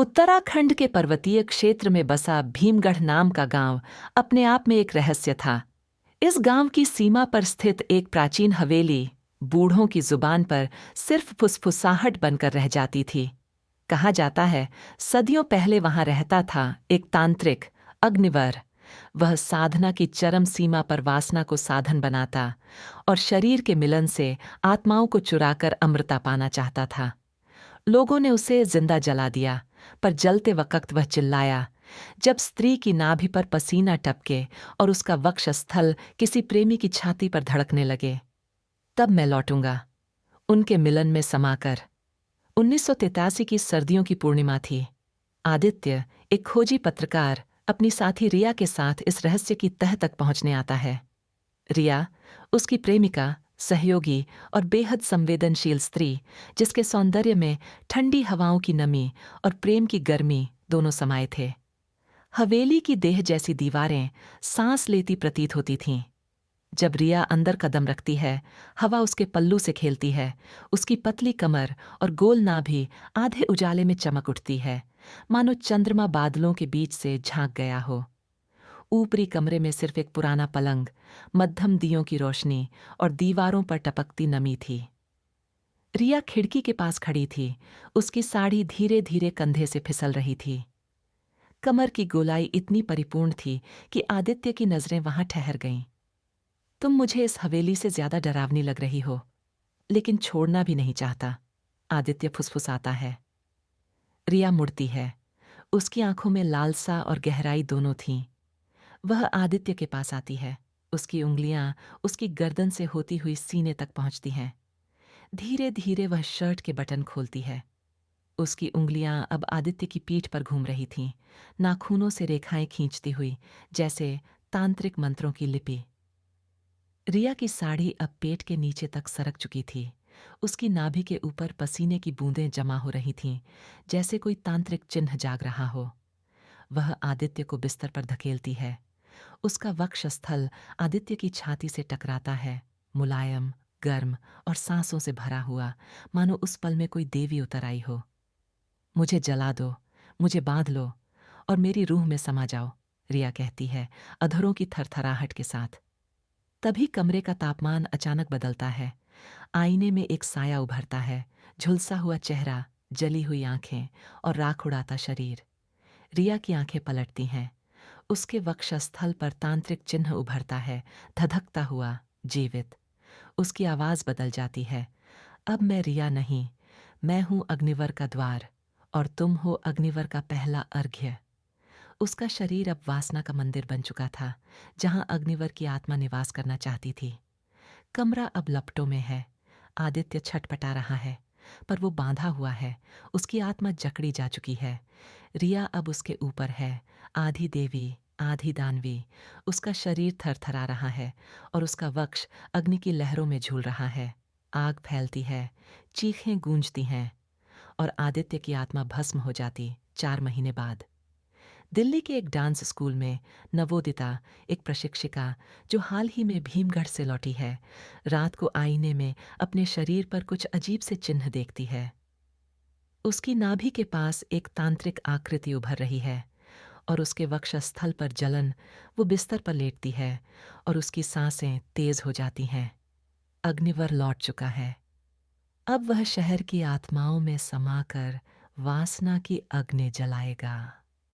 उत्तराखंड के पर्वतीय क्षेत्र में बसा भीमगढ़ नाम का गांव अपने आप में एक रहस्य था। इस गांव की सीमा पर स्थित एक प्राचीन हवेली बूढ़ों की जुबान पर सिर्फ फुसफुसाहट बनकर रह जाती थी। कहा जाता है सदियों पहले वहां रहता था एक तांत्रिक अग्निवर। वह साधना की चरम सीमा पर वासना को साधन बनाता और शरीर के मिलन से आत्माओं को चुराकर अमृता पाना चाहता था। लोगों ने उसे जिंदा जला दिया, पर जलते वक्त वह चिल्लाया, जब स्त्री की नाभि पर पसीना टपके और उसका वक्षस्थल किसी प्रेमी की छाती पर धड़कने लगे, तब मैं लौटूंगा उनके मिलन में समाकर। 1983 की सर्दियों की पूर्णिमा थी। आदित्य, एक खोजी पत्रकार, अपनी साथी रिया के साथ इस रहस्य की तह तक पहुंचने आता है। रिया, उसकी प्रेमिका, सहयोगी और बेहद संवेदनशील स्त्री, जिसके सौंदर्य में ठंडी हवाओं की नमी और प्रेम की गर्मी दोनों समाये थे। हवेली की देह जैसी दीवारें सांस लेती प्रतीत होती थीं। जब रिया अंदर कदम रखती है, हवा उसके पल्लू से खेलती है। उसकी पतली कमर और गोल नाभि आधे उजाले में चमक उठती है, मानो चंद्रमा बादलों के बीच से झांक गया हो। ऊपरी कमरे में सिर्फ एक पुराना पलंग, मध्यम दियों की रोशनी और दीवारों पर टपकती नमी थी। रिया खिड़की के पास खड़ी थी। उसकी साड़ी धीरे धीरे कंधे से फिसल रही थी। कमर की गोलाई इतनी परिपूर्ण थी कि आदित्य की नजरें वहां ठहर गईं। तुम मुझे इस हवेली से ज्यादा डरावनी लग रही हो, लेकिन छोड़ना भी नहीं चाहता, आदित्य फुसफुसाता है। रिया मुड़ती है। उसकी आंखों में लालसा और गहराई दोनों थीं। वह आदित्य के पास आती है। उसकी उंगलियां उसकी गर्दन से होती हुई सीने तक पहुंचती हैं। धीरे धीरे वह शर्ट के बटन खोलती है। उसकी उंगलियां अब आदित्य की पीठ पर घूम रही थीं, नाखूनों से रेखाएं खींचती हुई, जैसे तांत्रिक मंत्रों की लिपि। रिया की साड़ी अब पेट के नीचे तक सरक चुकी थी। उसकी नाभि के ऊपर पसीने की बूंदें जमा हो रही थीं, जैसे कोई तांत्रिक चिन्ह जाग रहा हो। वह आदित्य को बिस्तर पर धकेलती है। उसका वक्षस्थल आदित्य की छाती से टकराता है, मुलायम, गर्म और सांसों से भरा हुआ, मानो उस पल में कोई देवी उतर आई हो। मुझे जला दो, मुझे बांध लो और मेरी रूह में समा जाओ, रिया कहती है, अधरों की थरथराहट के साथ। तभी कमरे का तापमान अचानक बदलता है। आईने में एक साया उभरता है, झुलसा हुआ चेहरा, जली हुई आंखें और राख उड़ाता शरीर। रिया की आंखें पलटती हैं। उसके वक्षस्थल पर तांत्रिक चिन्ह उभरता है, धधकता हुआ, जीवित। उसकी आवाज बदल जाती है। अब मैं रिया नहीं, मैं हूं अग्निवर का द्वार, और तुम हो अग्निवर का पहला अर्घ्य। उसका शरीर अब वासना का मंदिर बन चुका था, जहां अग्निवर की आत्मा निवास करना चाहती थी। कमरा अब लपटों में है। आदित्य छटपटा रहा है, पर वो बांधा हुआ है। उसकी आत्मा जकड़ी जा चुकी है। रिया अब उसके ऊपर है, आधी देवी, आधी दानवी। उसका शरीर थरथरा रहा है और उसका वक्ष अग्नि की लहरों में झूल रहा है। आग फैलती है, चीखें गूंजती हैं, और आदित्य की आत्मा भस्म हो जाती 4 महीने बाद। दिल्ली के एक डांस स्कूल में नवोदिता, एक प्रशिक्षिका जो हाल ही में भीमगढ़ से लौटी है, रात को आईने में अपने शरीर पर कुछ अजीब से चिन्ह देखती है। उसकी नाभि के पास एक तांत्रिक आकृति उभर रही है और उसके वक्षस्थल पर जलन। वो बिस्तर पर लेटती है और उसकी सांसें तेज हो जाती हैं। अग्निवर लौट चुका है। अब वह शहर की आत्माओं में समाकर वासना की अग्नि जलाएगा।